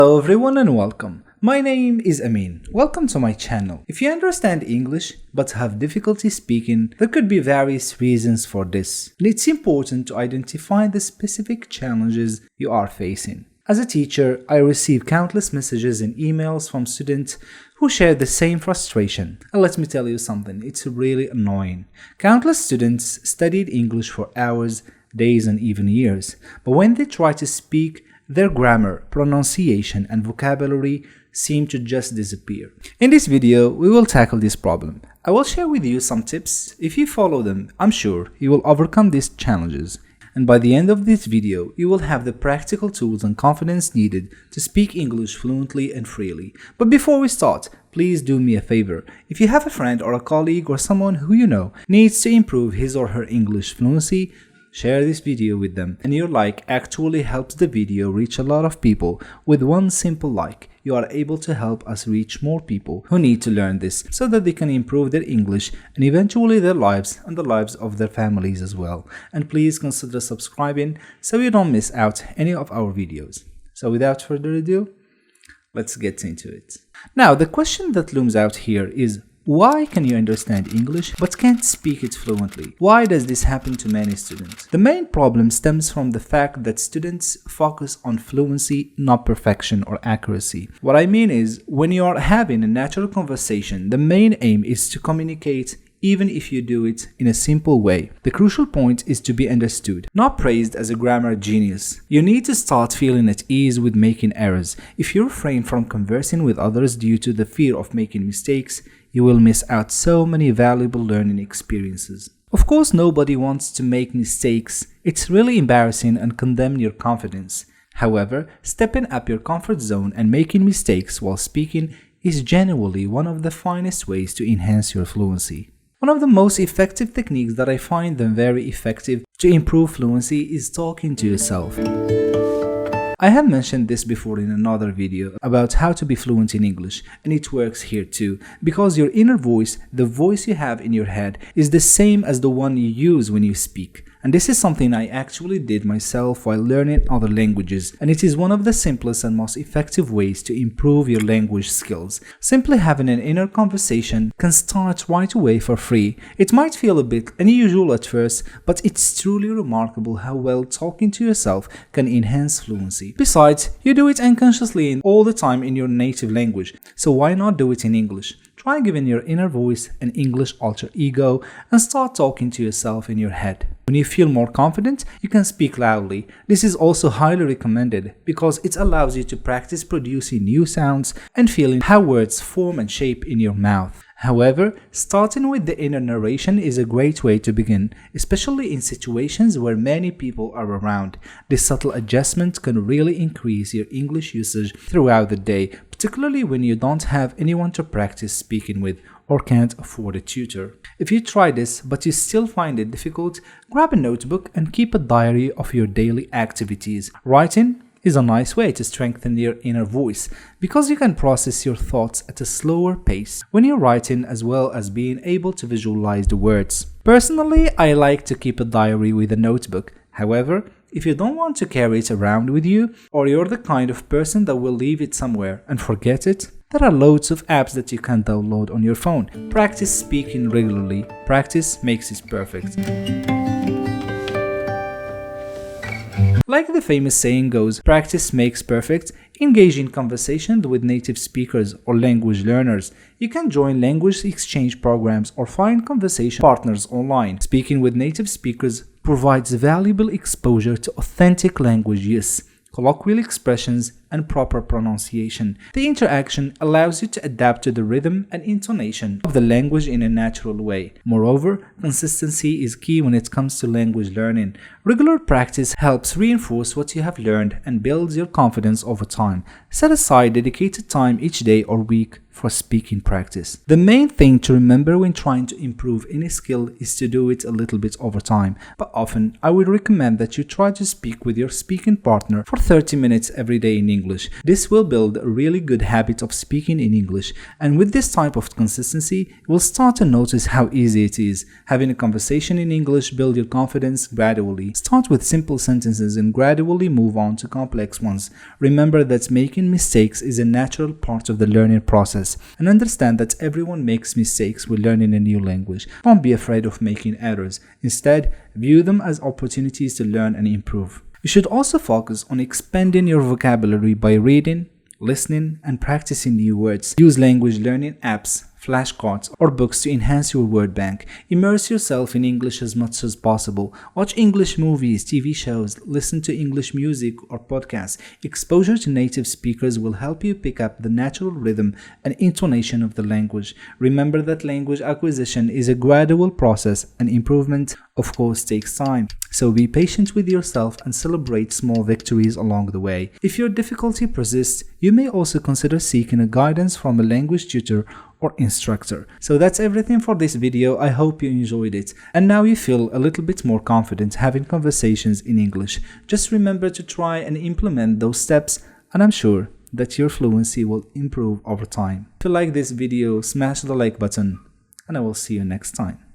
Hello everyone and welcome. My name is Amin. Welcome to my channel. If you understand English but have difficulty speaking, there could be various reasons for this, and it's important to identify the specific challenges you are facing. As a teacher, I receive countless messages and emails from students who share the same frustration. And let me tell you something, it's really annoying. Countless students studied English for hours, days and even years, but when they try to speak, their grammar, pronunciation and vocabulary seem to just disappear. In this video, we will tackle this problem. I will share with you some tips. If you follow them, I'm sure you will overcome these challenges. And by the end of this video, you will have the practical tools and confidence needed to speak English fluently and freely. But before we start, please do me a favor. If you have a friend or a colleague or someone who you know needs to improve his or her English fluency, share this video with them, and your like actually helps the video reach a lot of people. With one simple like, you are able to help us reach more people who need to learn this so that they can improve their English and eventually their lives and the lives of their families as well. And please consider subscribing so you don't miss out any of our videos. So without further ado, let's get into it. Now, the question that looms out here is, why can you understand English but can't speak it fluently? Why does this happen to many students? The main problem stems from the fact that students focus on fluency, not perfection or accuracy. What I mean is, when you are having a natural conversation, the main aim is to communicate, even if you do it in a simple way. The crucial point is to be understood, not praised as a grammar genius. You need to start feeling at ease with making errors. If you refrain from conversing with others due to the fear of making mistakes, you will miss out so many valuable learning experiences. Of course, nobody wants to make mistakes. It's really embarrassing and condemn your confidence. However, stepping up your comfort zone and making mistakes while speaking is genuinely one of the finest ways to enhance your fluency. One of the most effective techniques that I find them very effective to improve fluency is talking to yourself. I have mentioned this before in another video about how to be fluent in English, and it works here too, because your inner voice, the voice you have in your head, is the same as the one you use when you speak. And this is something I actually did myself while learning other languages, and it is one of the simplest and most effective ways to improve your language skills. Simply having an inner conversation can start right away for free. It might feel a bit unusual at first, but it's truly remarkable how well talking to yourself can enhance fluency. Besides, you do it unconsciously all the time in your native language, so why not do it in English? Try giving your inner voice an English alter ego and start talking to yourself in your head. When you feel more confident, you can speak loudly. This is also highly recommended because it allows you to practice producing new sounds and feeling how words form and shape in your mouth. However, starting with the inner narration is a great way to begin, especially in situations where many people are around. This subtle adjustment can really increase your English usage throughout the day, particularly when you don't have anyone to practice speaking with or can't afford a tutor. If you try this but you still find it difficult, grab a notebook and keep a diary of your daily activities. Writing is a nice way to strengthen your inner voice because you can process your thoughts at a slower pace when you're writing, as well as being able to visualize the words. Personally, I like to keep a diary with a notebook. However, if you don't want to carry it around with you, or you're the kind of person that will leave it somewhere and forget it, there are loads of apps that you can download on your phone. Practice speaking regularly. Practice makes it perfect. Like the famous saying goes, practice makes perfect. Engage in conversations with native speakers or language learners. You can join language exchange programs or find conversation partners online. Speaking with native speakers provides valuable exposure to authentic language use, colloquial expressions, and proper pronunciation. The interaction allows you to adapt to the rhythm and intonation of the language in a natural way. Moreover, consistency is key when it comes to language learning. Regular practice helps reinforce what you have learned and builds your confidence over time. Set aside dedicated time each day or week for speaking practice. The main thing to remember when trying to improve any skill is to do it a little bit over time, but often I would recommend that you try to speak with your speaking partner for 30 minutes every day in English. English. This will build a really good habit of speaking in English, and with this type of consistency, you will start to notice how easy it is. Having a conversation in English builds your confidence gradually. Start with simple sentences and gradually move on to complex ones. Remember that making mistakes is a natural part of the learning process, and understand that everyone makes mistakes when learning a new language. Don't be afraid of making errors. Instead, view them as opportunities to learn and improve. You should also focus on expanding your vocabulary by reading, listening, and practicing new words. Use language learning apps, flashcards, or books to enhance your word bank. Immerse yourself in English as much as possible. Watch English movies, TV shows, listen to English music or podcasts. Exposure to native speakers will help you pick up the natural rhythm and intonation of the language. Remember that language acquisition is a gradual process, and improvement, of course, takes time. So be patient with yourself and celebrate small victories along the way. If your difficulty persists, you may also consider seeking a guidance from a language tutor or instructor. So that's everything for this video. I hope you enjoyed it, and now you feel a little bit more confident having conversations in English. Just remember to try and implement those steps, and I'm sure that your fluency will improve over time. If you like this video, smash the like button, and I will see you next time.